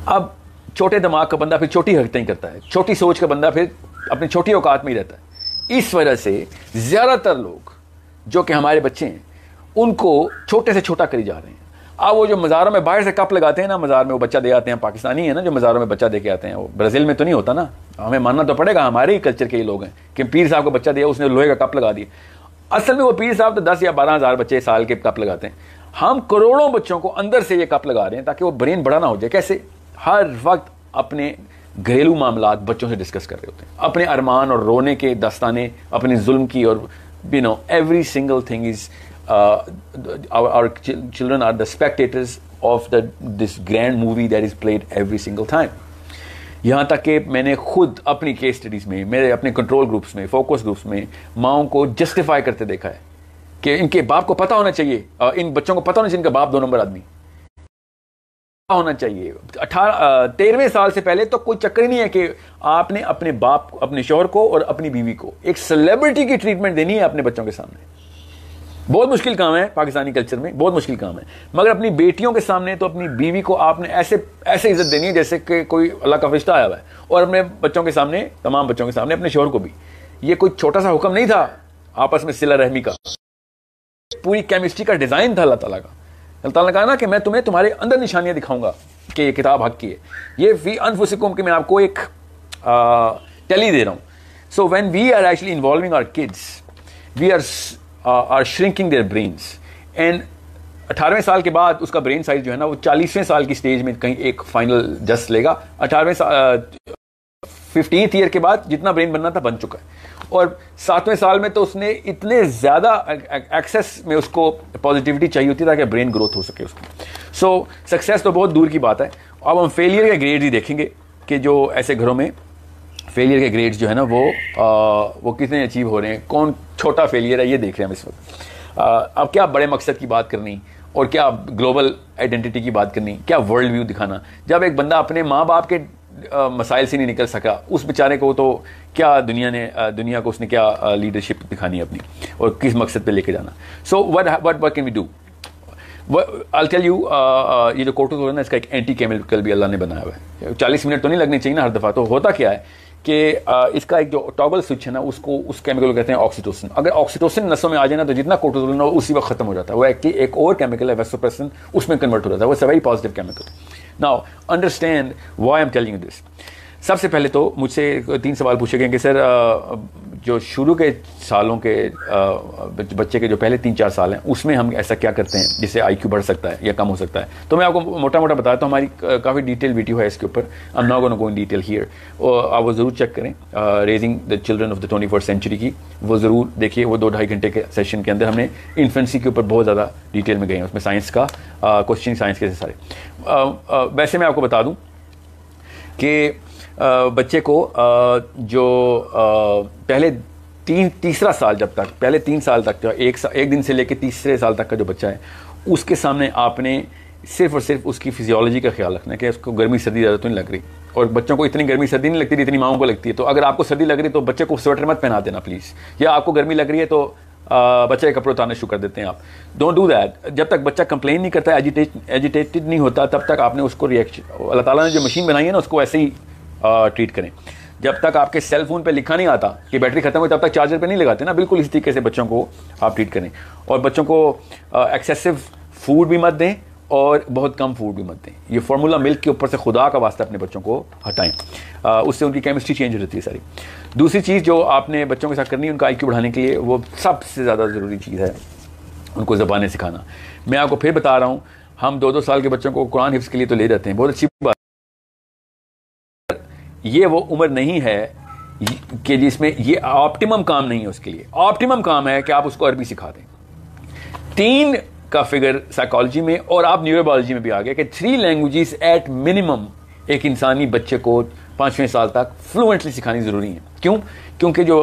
अब छोटे दिमाग का बंदा फिर छोटी हरकतें ही करता है, छोटी सोच का बंदा फिर अपनी छोटी औकात में ही रहता है। इस वजह से ज़्यादातर लोग जो कि हमारे बच्चे हैं उनको छोटे से छोटा करी जा रहे हैं। अब वो जो मज़ारों में बाहर से कप लगाते हैं ना, मज़ार में वो बच्चा दे आते हैं, पाकिस्तानी है ना जो मज़ारों में बच्चा दे के आते हैं, वो ब्राज़ील में तो नहीं होता ना, हमें मानना तो पड़ेगा, हमारे ही कल्चर के ही लोग हैं कि पीर साहब को बच्चा दिया, उसने लोहे का कप लगा दिया। असल में वो पीर साहब तो 10 या 12 हज़ार बच्चे साल के कप लगाते हैं, हम करोड़ों बच्चों को अंदर से ये कप लगा रहे हैं ताकि वो ब्रेन बड़ा ना हो जाए। कैसे? हर वक्त अपने घरेलू मामलात बच्चों से डिस्कस कर रहे होते हैं, अपने अरमान और रोने के दस्ताने, अपने जुल्म की, और you know every single thing is our children are the spectators of this grand movie that is played every single time. यहाँ तक कि मैंने खुद अपनी केस स्टडीज में, मेरे अपने कंट्रोल ग्रुप्स में, फोकस ग्रुप्स में माओं को जस्टिफाई करते देखा है कि इनके बाप को पता होना चाहिए, इन बच्चों को पता होना चाहिए इनका बाप 2 नंबर आदमी होना चाहिए। 13वें साल से पहले तो कोई चक्कर ही नहीं है कि आपने अपने बाप, अपने शौहर को और अपनी बीवी को एक सेलिब्रिटी की ट्रीटमेंट देनी है अपने बच्चों के सामने। बहुत मुश्किल काम है पाकिस्तानी कल्चर में, बहुत मुश्किल काम है, मगर अपनी बेटियों के सामने तो अपनी बीवी को आपने ऐसे ऐसे इज्जत देनी है जैसे कि कोई अल्लाह का फरिश्ता आया हुआ है, और अपने बच्चों के सामने, तमाम बच्चों के सामने, अपने शौहर को भी। ये कोई छोटा सा हुक्म नहीं था आपस में सिला रहमी का, पूरी केमिस्ट्री का डिजाइन था अल्लाह ताला का। अल्लाह ताला ने कहा ना कि मैं तुम्हें तुम्हारे अंदर निशानियां दिखाऊंगा कि ये किताब हक की है। ये फी अनफुसिकुम कि मैं आपको एक टेली दे रहा हूं। So when we are actually involving our kids, we are shrinking their brains, and 18वें साल के बाद उसका ब्रेन साइज जो है ना वो 40वें साल की स्टेज में कहीं एक फाइनल जस्ट लेगा। 18वें 15th ईयर के बाद जितना ब्रेन बनना था बन चुका है, और 7वें साल में तो उसने इतने ज़्यादा एक्सेस में उसको पॉजिटिविटी चाहिए होती है ताकि ब्रेन ग्रोथ हो सके उसकी। सो सक्सेस तो बहुत दूर की बात है। अब हम फेलियर के ग्रेड्स ही देखेंगे कि जो ऐसे घरों में फेलियर के ग्रेड्स जो है ना वो कितने अचीव हो रहे हैं, कौन छोटा फेलियर है ये देख रहे हैं हम इस वक्त। अब क्या बड़े मकसद की बात करनी और क्या ग्लोबल आइडेंटिटी की बात करनी, क्या वर्ल्ड व्यू दिखाना। जब एक बंदा अपने माँ बाप के मसाइल से नहीं निकल सका, उस बेचारे को तो क्या दुनिया को उसने क्या लीडरशिप दिखानी है अपनी, और किस मकसद पे लेके जाना। So what can we do? I tell you, ये जो कोर्टिसोल है ना, इसका एक एंटी केमिकल भी अल्लाह ने बनाया हुआ है। 40 मिनट तो नहीं लगने चाहिए ना हर दफ़ा। तो होता क्या है कि इसका एक जो टॉगल स्विच है ना, उसको, उस केमिकल को कहते हैं ऑक्सीटोसिन। अगर ऑक्सीटोसिन नसों में आ जाए ना तो जितना कोर्टिसोल है उसी वक्त खत्म हो जाता है। वो एक्चुअली एक और केमिकल है वेसोप्रेसिन, उसमें कन्वर्ट हो जाता है। वो very positive chemical. Now understand why I am telling you this. सबसे पहले तो मुझसे 3 सवाल पूछे गए कि सर जो शुरू के सालों के बच्चे के जो पहले 3-4 साल हैं उसमें हम ऐसा क्या करते हैं जिससे IQ बढ़ सकता है या कम हो सकता है। तो मैं आपको मोटा मोटा बताता हूँ, हमारी काफ़ी डिटेल वीडियो है इसके ऊपर। I am not gonna go in detail here, और आप वो ज़रूर चेक करें, raising the children of the 21st century की, वो ज़रूर देखिए। वो 2-2.5 घंटे के सेशन के अंदर हमने इन्फेंसी के ऊपर बहुत ज़्यादा डिटेल में गए हैं, उसमें साइंस का क्वेश्चन साइंस के सारे। वैसे मैं आपको बता दूँ कि बच्चे को जो पहले तीसरा साल, जब तक पहले 3 साल तक, जो एक दिन से लेकर तीसरे साल तक का जो बच्चा है, उसके सामने आपने सिर्फ और सिर्फ उसकी फिजियोलॉजी का ख्याल रखना है कि उसको गर्मी सर्दी ज़्यादा तो नहीं लग रही। और बच्चों को इतनी गर्मी सर्दी नहीं लगती जितनी माओं को लगती है। तो अगर आपको सर्दी लग रही है तो बच्चे को स्वेटर मत पहना देना प्लीज़, या आपको गर्मी लग रही है तो बच्चे के कपड़े उतारने शुरू कर देते हैं आप। Don't do that. जब तक बच्चा कंप्लेन नहीं करता, एजिटेटेड नहीं होता, तब तक आपने उसको रिएक्शन, अल्लाह ताला ने जो मशीन बनाई है ना उसको ऐसे ही ट्रीट करें। जब तक आपके सेल फोन पे लिखा नहीं आता कि बैटरी खत्म हो, तब तक चार्जर पे नहीं लगाते ना। बिल्कुल इस तरीके से बच्चों को आप ट्रीट करें। और बच्चों को एक्सेसिव फूड भी मत दें और बहुत कम फूड भी मत दें। ये फार्मूला मिल्क के ऊपर से खुदा का वास्ता अपने बच्चों को हटाएं, उससे उनकी केमिस्ट्री चेंज हो जाती है सारी। दूसरी चीज़ जो आपने बच्चों के साथ करनी है उनका IQ बढ़ाने के लिए, वो सबसे ज़्यादा ज़रूरी चीज़ है उनको ज़बानें सिखाना। मैं आपको फिर बता रहा हूँ, हम 2-2 साल के बच्चों को कुरान हिफ्ज़ के लिए तो ले जाते हैं, बहुत अच्छी बात। ये वो उम्र नहीं है कि जिसमें ये ऑप्टिमम काम नहीं है उसके लिए। ऑप्टिमम काम है कि आप उसको अरबी सिखा दें। 3 का फिगर साइकोलॉजी में और आप न्यूरोबायोलॉजी में भी आ गया कि 3 लैंग्वेजेस एट मिनिमम एक इंसानी बच्चे को 5वें साल तक फ्लुएंटली सिखानी ज़रूरी है। क्यों? क्योंकि जो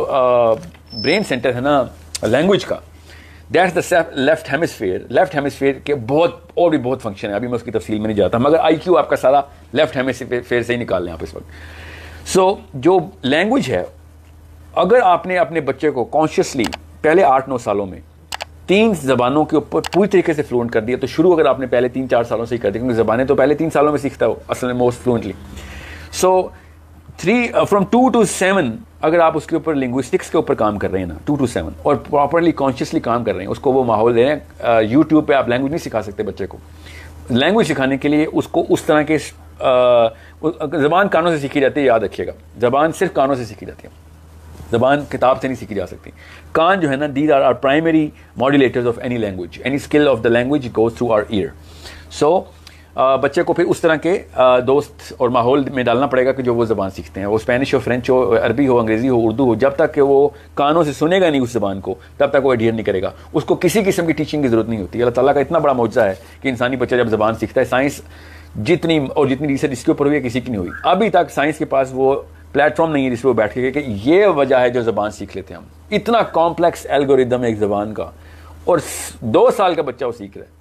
ब्रेन सेंटर है ना लैंग्वेज का, that's the left hemisphere. Left hemisphere के बहुत और भी बहुत फंक्शन है, अभी मैं उसकी तफसील में नहीं जाता, मगर IQ आपका सारा लेफ्ट हेमिस्फीयर से ही निकाल लें आप इस वक्त। सो जो लैंग्वेज है, अगर आपने अपने बच्चे को कॉन्शियसली पहले 8-9 सालों में 3 ज़बानों के ऊपर पूरी तरीके से फ्लुएंट कर दिया, तो शुरू अगर आपने पहले 3-4 सालों से ही कर दिया, क्योंकि ज़बानें तो पहले 3 सालों में सीखता हो असल में most fluently. So from 2 to 7 अगर आप उसके ऊपर लिंग्विस्टिक्स के ऊपर काम कर रहे हैं ना, 2 to 7 और प्रॉपरली कॉन्शियसली काम कर रहे हैं, उसको वो माहौल दे रहे हैं। यूट्यूब पे आप लैंग्वेज नहीं सिखा सकते बच्चे को। लैंग्वेज सिखाने के लिए उसको उस तरह के ज़बान कानों से सीखी जाती है, याद रखिएगा, ज़बान सिर्फ कानों से सीखी जाती है, ज़बान किताब से नहीं सीखी जा सकती। कान जो है ना, these are primary modulators of any language, any skill of the language goes through our ear. So बच्चे को फिर उस तरह के दोस्त और माहौल में डालना पड़ेगा कि जो वो ज़बान सीखते हैं, वो स्पेनिश हो, फ्रेंच हो, अरबी हो, अंग्रेज़ी हो, उर्दू हो, जब तक कि वो कानों से सुनेगा नहीं उस ज़बान को, तब तक वो एडहियर नहीं करेगा। उसको किसी किस्म की टीचिंग की ज़रूरत नहीं होती। अल्लाह ताला का इतना बड़ा मौजज़ा है कि इंसानी बच्चा जब ज़बान सीखता है, साइंस जितनी रिसर्च इसके ऊपर हुई है किसी की नहीं हुई अभी तक। साइंस के पास वो प्लेटफॉर्म नहीं है जिस पर वो बैठ के कि ये वजह है जो ज़बान सीख लेते हैं हम। इतना कॉम्प्लेक्स एल्गोरिदम है एक ज़बान का, और 2 साल का बच्चा वो सीख रहा है,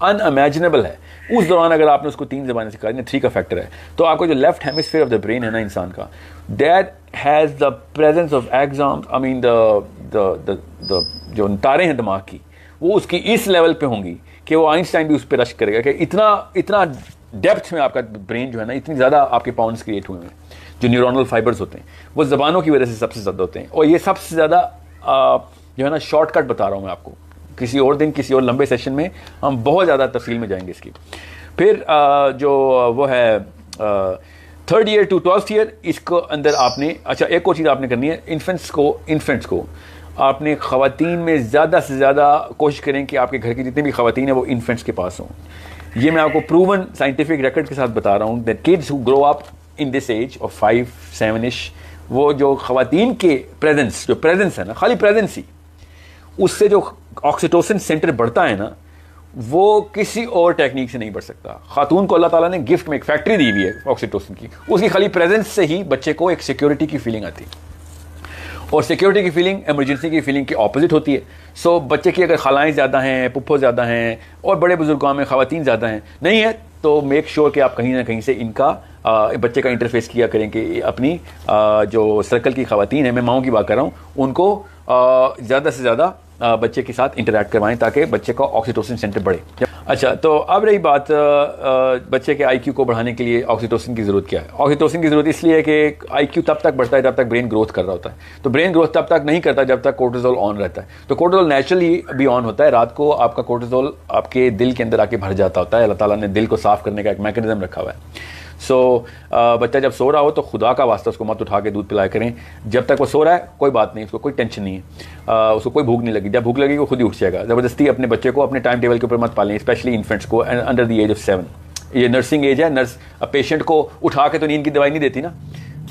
अनइमेजिनेबल है। उस दौरान अगर आपने उसको 3 ज़बानें सिखा दी, 3 का फैक्टर है, तो आपको जो left hemisphere of the brain है ना इंसान का, that has the presence of exams, I mean the जो तारे हैं दिमाग की, वो उसकी इस लेवल पे होंगी कि वो आइंस्टाइन भी उस पर रश करेगा कि इतना डेप्थ में आपका ब्रेन जो है ना, इतनी ज़्यादा आपके पाउंड्स क्रिएट हुए हैं। जो न्यूरोनल फाइबर्स होते हैं वो ज़बानों की वजह से सबसे ज़्यादा होते हैं, और ये सबसे ज़्यादा जो है ना शॉर्टकट बता रहा हूँ मैं आपको। किसी और दिन किसी और लंबे सेशन में हम बहुत ज़्यादा तफसील में जाएंगे इसकी। फिर जो वो है 3rd year to 12th year, इसको अंदर आपने अच्छा एक और चीज़ आपने करनी है, इन्फेंट्स को आपने ख़वातीन में ज़्यादा से ज़्यादा कोशिश करें कि आपके घर की जितनी भी ख़वातीन है वो इन्फेंट्स के पास हों। ये मैं आपको प्रूवन साइंटिफिक रिकॉर्ड के साथ बता रहा हूँ that kids who grow up in this age of 5-7ish, वो जो ख़वातीन के प्रेजेंस है ना, खाली प्रेजेंस ही, उससे जो ऑक्सीटोसिन सेंटर बढ़ता है ना, वो किसी और टेक्निक से नहीं बढ़ सकता। खातून को अल्लाह ताला ने गिफ्ट में एक फैक्ट्री दी हुई है ऑक्सीटोसिन की, उसकी खाली प्रेजेंस से ही बच्चे को एक सिक्योरिटी की फीलिंग आती है, और सिक्योरिटी की फीलिंग इमरजेंसी की फीलिंग के ऑपोजिट होती है। सो बच्चे की अगर खालाएँ ज़्यादा हैं, पुप्पो ज़्यादा हैं, और बड़े बुजुर्गों में ख़वातीन ज़्यादा हैं नहीं है, तो मेक श्योर कि आप कहीं ना कहीं से इनका बच्चे का इंटरफेस किया करें कि अपनी जो सर्कल की ख़वातीन है, मैं माओं की बात कर रहा हूँ, उनको ज़्यादा से ज़्यादा बच्चे के साथ इंटरैक्ट करवाएं ताकि बच्चे का ऑक्सीटोसिन सेंटर बढ़े। अच्छा, तो अब रही बात बच्चे के आईक्यू को बढ़ाने के लिए ऑक्सीटोसिन की ज़रूरत क्या है। ऑक्सीटोसिन की ज़रूरत इसलिए है कि आईक्यू तब तक बढ़ता है जब तक ब्रेन ग्रोथ कर रहा होता है, तो ब्रेन ग्रोथ तब तक नहीं करता जब तक कोर्टिसोल ऑन रहता है। तो कोर्टिसोल नेचुरली भी ऑन होता है, रात को आपका कोर्टिसोल आपके दिल के अंदर आके भर जाता होता है। अल्लाह ताला ने दिल को साफ़ करने का एक मैकेनिज्म रखा हुआ है। सो बच्चा जब सो रहा हो तो खुदा का वास्ता उसको मत उठा के दूध पिलाया करें। जब तक वो सो रहा है कोई बात नहीं, उसको कोई टेंशन नहीं है, उसको कोई भूख नहीं लगी। जब भूख लगेगी वो खुद ही उठ जाएगा। ज़बरदस्ती अपने बच्चे को अपने टाइम टेबल के ऊपर मत पालें, स्पेशली इन्फेंट्स को अंडर द एज ऑफ 7। ये नर्सिंग एज है। नर्स पेशेंट को उठा के तो नींद की दवाई नहीं देती ना,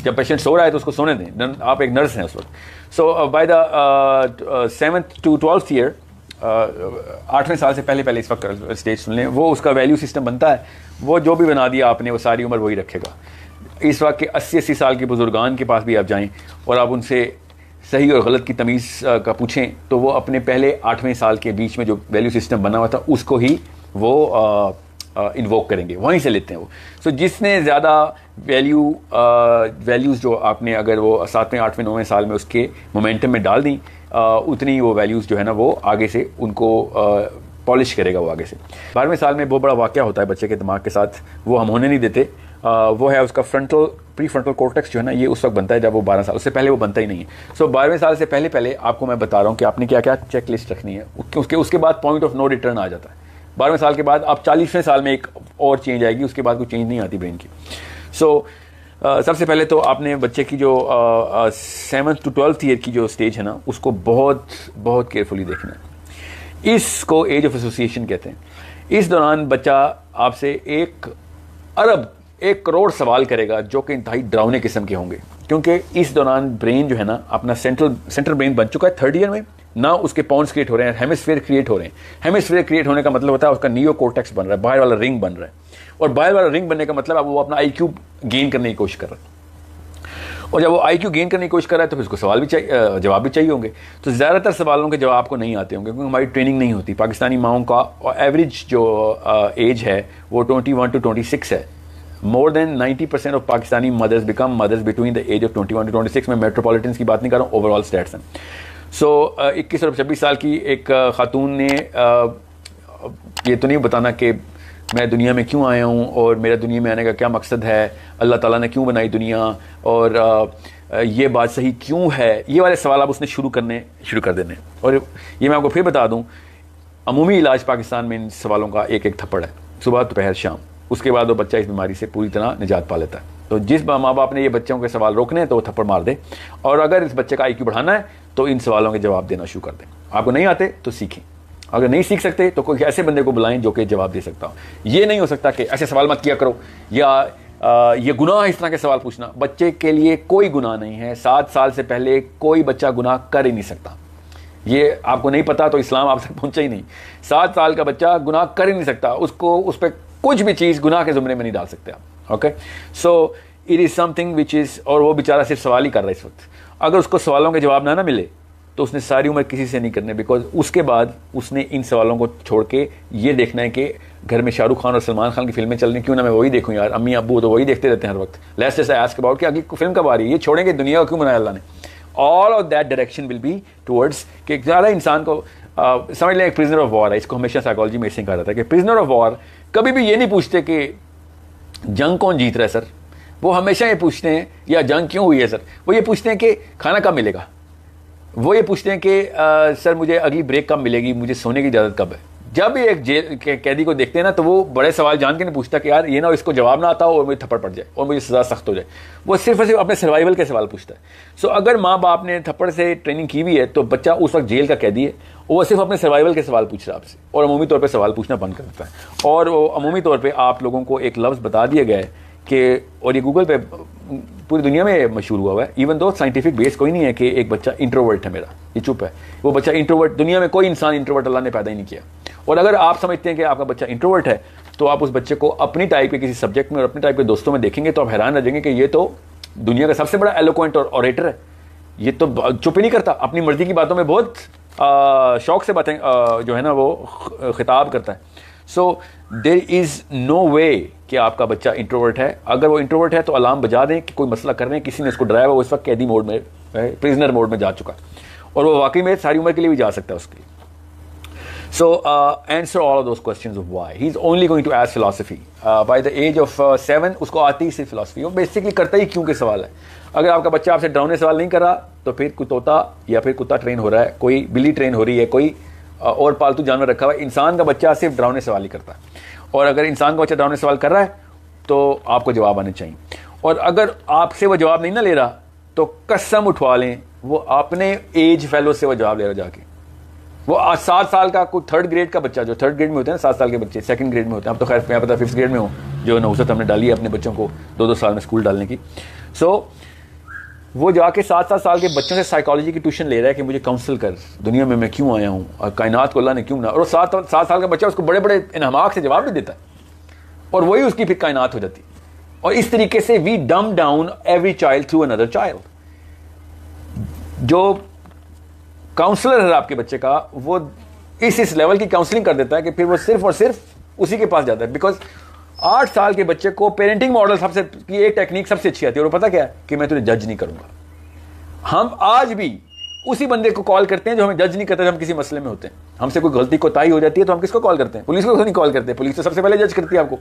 जब पेशेंट सो रहा है तो उसको सोने दें, आप एक नर्स हैं उस वक्त। So by the 7th to 12th year, 8वें साल से पहले इस वक्त स्टेज सुन लें, वो उसका वैल्यू सिस्टम बनता है। वो जो भी बना दिया आपने वो सारी उम्र वही रखेगा। इस वक्त के 80-80 साल के बुजुर्गान के पास भी आप जाएं और आप उनसे सही और गलत की तमीज़ का पूछें, तो वो अपने पहले 8वें साल के बीच में जो वैल्यू सिस्टम बना हुआ था उसको ही वो इन्वोक करेंगे, वहीं से लेते हैं वो। सो जिसने ज़्यादा वैल्यूज़ जो आपने अगर वो 7वें 8वें 9वें साल में उसके मोमेंटम में डाल दी, उतनी वो वैल्यूज़ जो है ना वो आगे से उनको पॉलिश करेगा वो आगे से। 12वें साल में बहुत बड़ा वाक़या होता है बच्चे के दिमाग के साथ, वो हम होने नहीं देते। वो है उसका प्री फ्रंटल कॉर्टेक्स जो है ना, ये उस वक्त बनता है जब वो 12 साल, उससे पहले वो बनता ही नहीं है। सो 12वें साल से पहले आपको मैं बता रहा हूँ कि आपने क्या क्या चेक लिस्ट रखनी है। उसके बाद पॉइंट ऑफ नो रिटर्न आ जाता है। 12वें साल के बाद आप 40वें साल में एक और चेंज आएगी, उसके बाद कोई चेंज नहीं आती ब्रेन की। सो सबसे पहले तो आपने बच्चे की जो 7th to 12th ईयर की जो स्टेज है ना, उसको बहुत बहुत केयरफुली देखना है। इसको एज ऑफ एसोसिएशन कहते हैं। इस दौरान बच्चा आपसे 1 करोड़ सवाल करेगा जो कि इंतहाई डरावने किस्म के होंगे, क्योंकि इस दौरान ब्रेन जो है ना अपना सेंट्रल ब्रेन बन चुका है 3rd ईयर में ना, उसके पॉन्ड्स क्रिएट हो रहे हैं, हेमिस्फीयर क्रिएट हो रहे हैं। हेमिस्फीयर क्रिएट होने का मतलब होता है उसका नियो कॉर्टेक्स बन रहा है, बाहर वाला रिंग बन रहा है, और बाहर वाला रिंग बनने का मतलब अब वो अपना आईक्यू गेन करने की कोशिश कर रहा है। और जब वो आईक्यू गेन करने की कोशिश कर रहा है तो फिर उसको सवाल भी चाहिए, जवाब भी चाहिए होंगे। तो ज़्यादातर सवालों के जवाब आपको नहीं आते होंगे क्योंकि हमारी ट्रेनिंग नहीं होती। पाकिस्तानी माओं का एवरेज जो एज है वो 21 to 26 है। More than 90% of Pakistani mothers become mothers between the age of 21 to 26। मैं मेट्रोपॉलिटन्स की बात नहीं कर रहा हूँ, ओवरऑल स्टैट्स हैं। 21 और 26 साल की एक खातून ने ये तो नहीं बताना कि मैं दुनिया में क्यों आया हूँ और मेरा दुनिया में आने का क्या मकसद है, अल्लाह ताला ने क्यों बनाई दुनिया, और ये बात सही क्यों है, ये वाले सवाल आप उसने शुरू कर देने। और ये मैं आपको फिर बता दूँ, अमूमी इलाज पाकिस्तान में इन सवालों का एक एक थप्पड़ है, सुबह दोपहर शाम। उसके बाद वो बच्चा इस बीमारी से पूरी तरह निजात पा लेता है। तो जिस माँ बाप ने ये बच्चों के सवाल रोकने हैं तो वो थप्पड़ मार दे, और अगर इस बच्चे का IQ बढ़ाना है तो इन सवालों के जवाब देना शुरू कर दें। आपको नहीं आते तो सीखें, अगर नहीं सीख सकते तो कोई ऐसे बंदे को बुलाएं जो कि जवाब दे सकता हो। ये नहीं हो सकता कि ऐसे सवाल मत किया करो, या ये गुनाह इस तरह के सवाल पूछना। बच्चे के लिए कोई गुनाह नहीं है, 7 साल से पहले कोई बच्चा गुनाह कर ही नहीं सकता। ये आपको नहीं पता तो इस्लाम आप तक पहुंचा ही नहीं। 7 साल का बच्चा गुनाह कर ही नहीं सकता, उसको उस पर कुछ भी चीज़ गुनाह के ज़ुमरे में नहीं डाल सकते आप। Okay, so it is something which is, और वो बेचारा सिर्फ सवाल ही कर रहा है इस वक्त। अगर उसको सवालों के जवाब ना मिले तो उसने सारी उम्र किसी से नहीं करने, बिकॉज उसके बाद उसने इन सवालों को छोड़ के ये देखना है कि घर में शाहरुख खान और सलमान खान की फिल्में चल रही, क्यों ना मैं वही देखूं यार, अम्मी अब्बू तो वही देखते रहते हैं हर वक्त। लेट्स जस्ट आस्क अबाउट कि अगली फिल्म कब आ रही है, ये छोड़ेंगे दुनिया को क्यों बनाया अल्लाह ने। All of that direction will be towards कि ज़्यादा इंसान को समझ लें एक प्रिजनर ऑफ वॉर है। इसको हमेशा साइकोलॉजी में ऐसे कहा जाता है कि प्रिजनर ऑफ वॉर कभी भी ये नहीं पूछते कि जंग कौन जीत रहा है सर, वो हमेशा ये पूछते हैं या जंग क्यों हुई है सर, वो ये पूछते हैं कि खाना कब मिलेगा, वो ये पूछते हैं कि सर मुझे अगली ब्रेक कब मिलेगी, मुझे सोने की इजाज़त कब है। जब भी एक जेल के कैदी को देखते हैं ना तो वो बड़े सवाल जान के नहीं पूछता कि यार ये ना इसको जवाब ना आता हो और मुझे थप्पड़ पड़ जाए और मुझे सज़ा सख्त हो जाए। वो सिर्फ और सिर्फ अपने सर्वाइवल के सवाल पूछता है। सो अगर माँ बाप ने थप्पड़ से ट्रेनिंग की हुई है तो बच्चा उस वक्त जेल का कैदी है, वो सिर्फ अपने सर्वाइवल के सवाल पूछ रहा है आपसे, और अमूमी तौर पर सवाल पूछना बंद कर देता है। और वो अमूमी तौर पर आप लोगों को एक लफ्ज़ बता दिया गया है कि, और ये गूगल पे पूरी दुनिया में मशहूर हुआ हुआ है, इवन दो साइंटिफिक बेस कोई नहीं है कि एक बच्चा इंट्रोवर्ट है मेरा, ये चुप है, वो बच्चा इंट्रोवर्ट, दुनिया में कोई इंसान इंट्रोवर्ट अल्लाह ने पैदा ही नहीं किया। और अगर आप समझते हैं कि आपका बच्चा इंट्रोवर्ट है तो आप उस बच्चे को अपनी टाइप के किसी सब्जेक्ट में और अपने टाइप के दोस्तों में देखेंगे तो आप हैरान रह जाएंगे कि ये तो दुनिया का सबसे बड़ा एलोक्वेंट और ऑरेटर है, ये तो चुप ही नहीं करता, अपनी मर्जी की बातों में बहुत शौक से बातें जो है ना वो खिताब करता है। सो देयर इज़ नो वे कि आपका बच्चा इंट्रोवर्ट है। अगर वो इंट्रोवर्ट है तो अलार्म बजा दें कि कोई मसला कर रहे हैं, किसी ने उसको डराया, वो इस वक्त कैदी मोड में, प्रिजनर मोड में जा चुका है, और वो वाकई में सारी उम्र के लिए भी जा सकता है उसके लिए। So answer all of those questions of why. He's only going to ask philosophy. By the age of 7 उसको आती ही सिर्फ philosophy, वो बेसिकली करता ही क्यों के सवाल है। अगर आपका बच्चा आपसे डरावने सवाल नहीं कर रहा तो फिर कोई तोता या फिर कुत्ता ट्रेन हो रहा है, कोई बिल्ली ट्रेन हो रही है, कोई और पालतू जानवर रखा हुआ है। इंसान का बच्चा सिर्फ डरावने सवाल ही करता है, और अगर इंसान का बच्चा डरावने सवाल कर रहा है तो आपको जवाब आने चाहिए। और अगर आपसे वो जवाब नहीं ना ले रहा तो कसम उठवा लें वो अपने एज फेलो से वो जवाब ले रहा जाके। वो 7 साल का कोई 3rd ग्रेड का बच्चा, जो 3rd ग्रेड में होते हैं ना 7 साल के बच्चे, 2nd ग्रेड में होते हैं, अब तो खैर मैं पता 5th ग्रेड में हूँ, जो नौसत हमने डाली है अपने बच्चों को 2-2 साल में स्कूल डालने की। सो वो जाके 7-7 साल के बच्चों से साइकोलॉजी की ट्यूशन ले रहा है कि मुझे काउंसिल कर, दुनिया में मैं क्यों आया हूँ और कायनात को अल्लाह ने क्यों बना, और 7 साल का बच्चा उसको बड़े बड़े इनहमाक से जवाब भी देता है, और वही उसकी फिर कायनात हो जाती है। और इस तरीके से we dumb down every child through another child. जो काउंसलर है आपके बच्चे का, वो इस लेवल की काउंसलिंग कर देता है कि फिर वो सिर्फ और सिर्फ उसी के पास जाता है। बिकॉज 8 साल के बच्चे को पेरेंटिंग मॉडल सबसे की एक टेक्निक सबसे अच्छी आती है, और पता क्या है कि मैं तुझे जज नहीं करूंगा। हम आज भी उसी बंदे को कॉल करते हैं जो हमें जज नहीं करता जब हम किसी मसले में होते हैं। हमसे कोई गलती कोताही हो जाती है तो हम किसको कॉल करते हैं? पुलिस को नहीं कॉल करते, पुलिस तो सबसे पहले जज करती है आपको।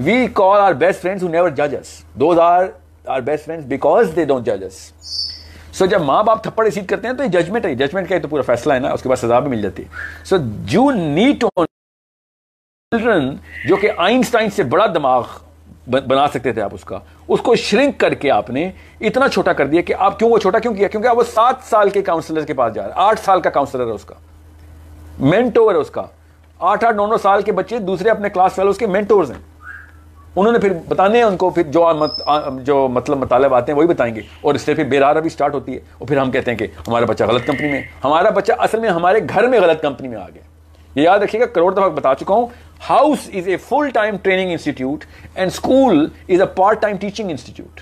We call our best friends who never जज अस, those are our best friends because they don't जज अस। सो जब माँ बाप थप्पड़ रिसीव करते हैं तो ये जजमेंट है, जजमेंट का तो पूरा फैसला है ना, उसके बाद सजा भी मिल जाती है। So you need to children जो कि आइंस्टाइन से बड़ा दिमाग बना सकते थे आप उसको श्रिंक करके आपने इतना छोटा कर दिया कि आप क्यों वो छोटा क्यों किया? क्योंकि आप वो 7 साल के काउंसलर के पास जा रहे हैं, 8 साल का काउंसलर है उसका, मेंटोर है उसका। 8-8, 9-9 साल के बच्चे दूसरे अपने क्लास फेलोज के मेंटोर्स हैं, उन्होंने फिर बताने हैं उनको, फिर जो मतलब मतलब आते हैं वही बताएंगे, और इससे फिर बेरार भी स्टार्ट होती है। और फिर हम कहते हैं कि हमारा बच्चा गलत कंपनी में, हमारा बच्चा असल में हमारे घर में गलत कंपनी में आ गया। ये याद रखिएगा, करोड़ दफा बता चुका हूं, house is a full time training institute and school is a part time teaching institute.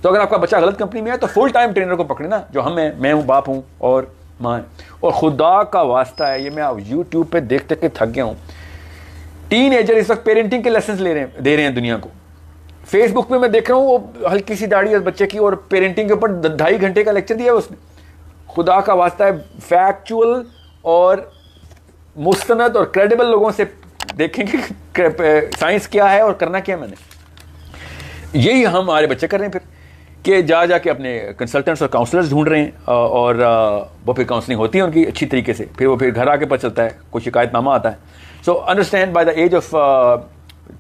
तो अगर आपका बच्चा गलत कंपनी में है तो फुल टाइम ट्रेनर को पकड़ना, जो हम हैं, मैं हूं, बाप हूं और माँ है। और खुदा का वास्ता है, ये मैं यूट्यूब पे देखते के थक गया हूं, टीनएजर इस वक्त पेरेंटिंग के लेसन दे रहे हैं दुनिया को। फेसबुक पे मैं देख रहा हूँ वो हल्की सी दाढ़ी है बच्चे की, और पेरेंटिंग के ऊपर 2.5 घंटे का लेक्चर दिया है उसने। खुदा का वास्ता है फैक्चुअल और मुस्तनद और क्रेडिबल लोगों से देखेंगे साइंस क्या है और करना क्या है मैंने। यही हम हमारे बच्चे कर रहे हैं फिर कि जाके अपने कंसल्टेंट्स और काउंसलर्स ढूंढ रहे हैं और वो फिर काउंसलिंग होती है उनकी अच्छी तरीके से, फिर वो फिर घर आके पता चलता है, कोई शिकायतनामा आता है। So understand by the age of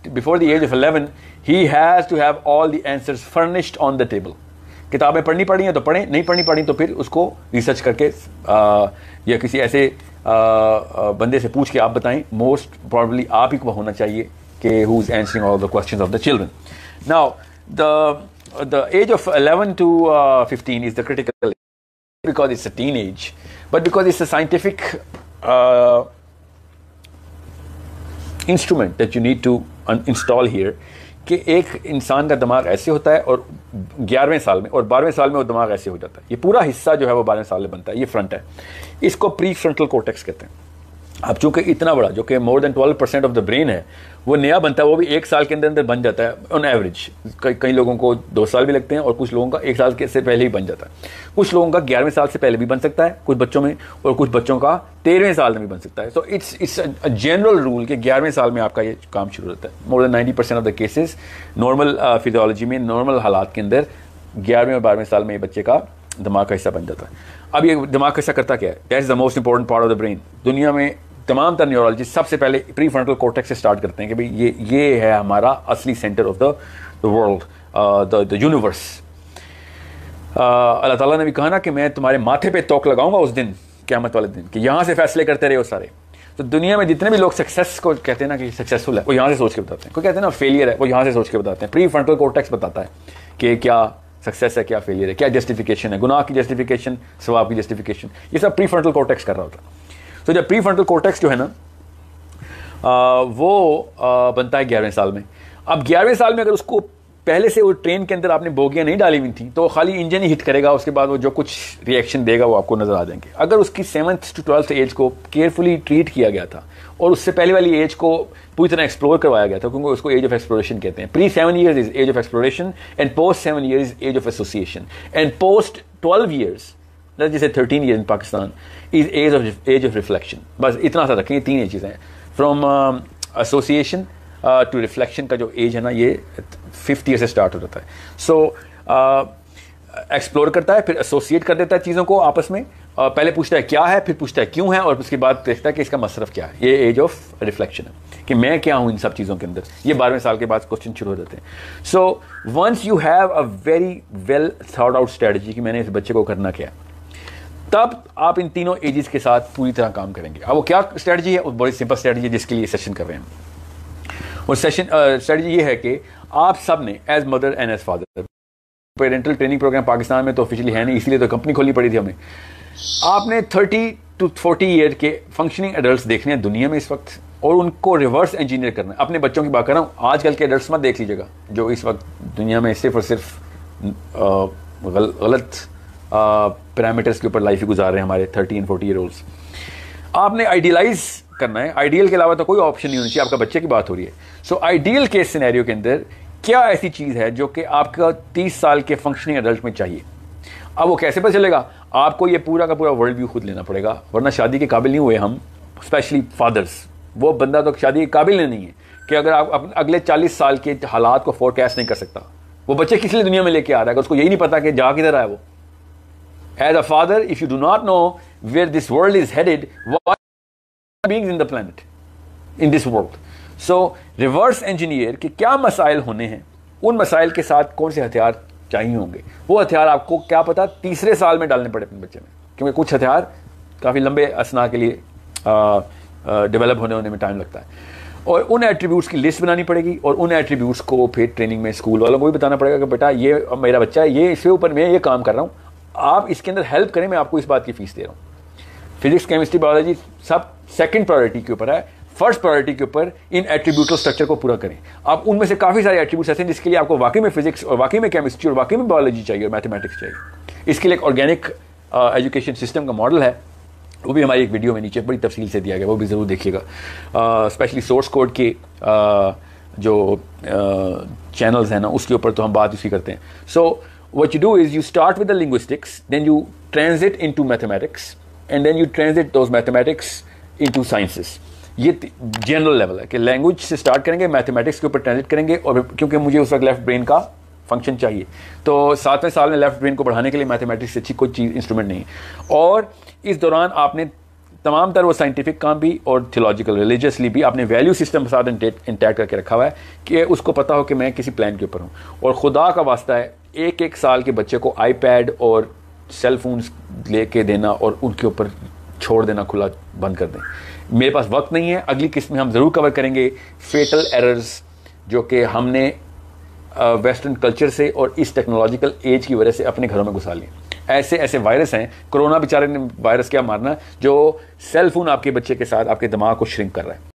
before the age of 11 he has to have all the answers furnished on the table. किताबें पढ़नी पड़ी हैं तो पढ़ें, नहीं पढ़नी पड़ी तो फिर उसको रिसर्च करके या किसी ऐसे बंदे से पूछ के आप बताएं। मोस्ट प्रॉब्ली आप ही को होना चाहिए कि who is answering all the questions of the children. Now the age of 11 to 15 is the critical age because it's a teenage, but because it's a scientific instrument that you need to install here कि एक इंसान का दिमाग ऐसे होता है और 11वें साल में और 12वें साल में वो दिमाग ऐसे हो जाता है। ये पूरा हिस्सा जो है वो 12वें साल में बनता है, ये फ्रंट है, इसको प्री फ्रंटल कोर्टेक्स कहते हैं। अब चूंकि इतना बड़ा जो कि more than 12% of the brain है वो नया बनता है, वो भी एक साल के अंदर अंदर बन जाता है ऑन एवरेज। कई लोगों को 2 साल भी लगते हैं और कुछ लोगों का 1 साल के से पहले ही बन जाता है। कुछ लोगों का 11वें साल से पहले भी बन सकता है कुछ बच्चों में, और कुछ बच्चों का 13वें साल में भी बन सकता है। So it's a general rule कि 11वें साल में आपका ये काम शुरू होता है। More than 90% of the cases normal physiology में, नॉर्मल हालात के अंदर 11वें और 12वें साल में बच्चे का दिमाग का हिस्सा बन जाता है। अब ये दिमाग का हिस्सा करता क्या है? That is the most important part of the brain. दुनिया में तमाम तर न्यूरोलॉजिस्ट सबसे पहले प्री फ्रंटल कोर्टेक्स से स्टार्ट करते हैं कि भाई ये है हमारा असली centre of the world, the universe. अल्लाह ताला ने भी कहा ना कि मैं तुम्हारे माथे पे तोक लगाऊंगा उस दिन, क़यामत वाले दिन, कि यहाँ से फैसले करते रहे हो सारे। तो दुनिया में जितने भी लोग सक्सेस को कहते हैं ना कि सक्सेसफुल है, वो यहाँ से सोच के बताते हैं। कोई कहते हैं ना फेलियर है, वो यहाँ से सोच के बताते हैं। प्री फ्रंटल कोर्टेक्स बताता है कि क्या सक्सेस है, क्या फेलियर है, क्या जस्टिफिकेशन है, गुनाह की जस्टिफिकेशन, सवाब की जस्टिफिकेशन, ये सब प्री फ्रंटल कोर्टेक्स कर रहा होता है। तो जब प्री फ्रंटल कोर्टेक्स जो है ना वो बनता है 11वें साल में। अब 11वें साल में अगर उसको पहले से वो ट्रेन के अंदर आपने बोगियां नहीं डाली हुई थी तो खाली इंजन ही हिट करेगा, उसके बाद वो जो कुछ रिएक्शन देगा वो आपको नजर आ जाएंगे। अगर उसकी 7th to 12th एज को केयरफुली ट्रीट किया गया था और उससे पहले वाली एज को पूरी तरह एक्सप्लोर करवाया गया था, क्योंकि उसको एज ऑफ एक्सप्लोरेशन कहते हैं। Pre 7 years is age of exploration and post 7 years is age of association and post 12 years जैसे 13 years in Pakistan is age of reflection. बस इतना सा रखें, 3 एजेस हैं। फ्रॉम एसोसिएशन टू रिफ्लेक्शन का जो एज है ना ये 5th year से स्टार्ट हो जाता है। सो एक्सप्लोर करता है, फिर एसोसिएट कर देता है चीज़ों को आपस में। पहले पूछता है क्या है, फिर पूछता है क्यों है, और उसके बाद देखता है कि इसका मसरफ क्या है। ये एज ऑफ रिफ्लेक्शन है कि मैं क्या हूँ इन सब चीज़ों के अंदर। ये 12वें साल के बाद क्वेश्चन शुरू हो जाते हैं। So once you have a very well thought out strategy कि मैंने इस बच्चे को करना क्या है, तब आप इन तीनों एजेस के साथ पूरी तरह काम करेंगे। अब वो क्या स्ट्रेटजी है? वो बड़ी सिंपल स्ट्रेटजी है जिसके लिए सेशन कर रहे हैं। और सेशन स्ट्रेटजी ये है कि आप सब ने as mother and as father, parental training programme Pakistan में तो ऑफिशियली है नहीं, इसलिए तो कंपनी खोलनी पड़ी थी हमें। आपने 30 to 40 ईयर के फंक्शनिंग एडल्ट्स देखने हैं दुनिया में इस वक्त, और उनको रिवर्स इंजीनियर करना है। अपने बच्चों की बात कर रहा हूँ, आजकल के एडल्ट्स मत देख लीजिएगा जो इस वक्त दुनिया में सिर्फ और सिर्फ गलत पैरामीटर्स के ऊपर लाइफ ही गुजार रहे हैं हमारे 30 and 40 year olds। आपने आइडियलाइज करना है, आइडियल के अलावा तो कोई ऑप्शन नहीं होनी चाहिए। आपका बच्चे की बात हो रही है। सो आइडियल केस सिनेरियो के अंदर क्या ऐसी चीज़ है जो कि आपका 30 साल के फंक्शनिंग एडल्ट में चाहिए? अब वो कैसे पता चलेगा? आपको ये पूरा का पूरा वर्ल्ड व्यू खुद लेना पड़ेगा, वरना शादी के काबिल नहीं हुए हम, स्पेशली फादर्स। वो बंदा तो शादी के काबिल नहीं है कि अगर आप अगले 40 साल के हालात को फोरकास्ट नहीं कर सकता। वो बच्चे किस लिए दुनिया में लेके आ रहा है? उसको यही नहीं पता कि जा किधर आया वो। As a father, if you do not know where this world is headed, what beings in the planet, in this world, so reverse engineer कि क्या मसाइल होने हैं, उन मसाइल के साथ कौन से हथियार चाहिए होंगे, वो हथियार आपको क्या पता 3रे साल में डालने पड़े अपने बच्चे में, क्योंकि कुछ हथियार काफ़ी लंबे असना के लिए डेवलप होने में टाइम लगता है। और उन एट्रीब्यूट्स की लिस्ट बनानी पड़ेगी, और उन एट्रीब्यूट्स को फिर ट्रेनिंग में स्कूल वालों को भी बताना पड़ेगा कि बेटा ये मेरा बच्चा है, ये इसके ऊपर मैं ये काम कर रहा हूँ, आप इसके अंदर हेल्प करें, मैं आपको इस बात की फीस दे रहा हूँ। फिजिक्स, केमिस्ट्री, बायोलॉजी सब सेकंड प्रायोरिटी के ऊपर है, फर्स्ट प्रायोरिटी के ऊपर इन एट्रीब्यूटल स्ट्रक्चर को पूरा करें। आप उनमें से काफ़ी सारे एट्रीब्यूट्स ऐसे हैं जिसके लिए आपको वाकई में फिजिक्स और वाकई में केमिस्ट्री और वाकई में बायोलॉजी चाहिए और मैथमेटिक्स चाहिए। इसके लिए एक ऑर्गेनिक एजुकेशन सिस्टम का मॉडल है, वो भी हमारी एक वीडियो में नीचे बड़ी तफसील से दिया गया, वो भी ज़रूर देखिएगा। स्पेशली सोर्स कोड के जो चैनल्स हैं ना उसके ऊपर तो हम बात इसी करते हैं। सो what you do is you start with the linguistics, then you transit into mathematics, and then you transit those mathematics into sciences. ये जनरल लेवल है कि लैंग्वेज से स्टार्ट करेंगे, मैथमेटिक्स के ऊपर ट्रांजिट करेंगे, और क्योंकि मुझे उस वक्त लेफ्ट ब्रेन का फंक्शन चाहिए, तो 7वें साल में लेफ्ट ब्रेन को बढ़ाने के लिए मैथमेटिक्स से अच्छी कोई चीज़ इंस्ट्रूमेंट नहीं है। और इस दौरान आपने तमाम तर वो साइंटिफिक काम भी और थियोलॉजिकल रिलीजियसली भी आपने वैल्यू सिस्टम के साथ इंटैक्ट करके रखा हुआ है कि उसको पता हो कि मैं किसी प्लान के ऊपर हूँ। और खुदा का वास्ता है, एक साल के बच्चे को आईपैड और सेल फोन्स लेके देना और उनके ऊपर छोड़ देना खुला बंद कर दें। मेरे पास वक्त नहीं है, अगली किस्त में हम ज़रूर कवर करेंगे फेटल एरर्स जो कि हमने वेस्टर्न कल्चर से और इस टेक्नोलॉजिकल एज की वजह से अपने घरों में घुसा लिए। ऐसे ऐसे वायरस हैं, कोरोना बेचारे ने वायरस क्या मारना, जो सेल फोन आपके बच्चे के साथ आपके दिमाग को श्रिंक कर रहा है।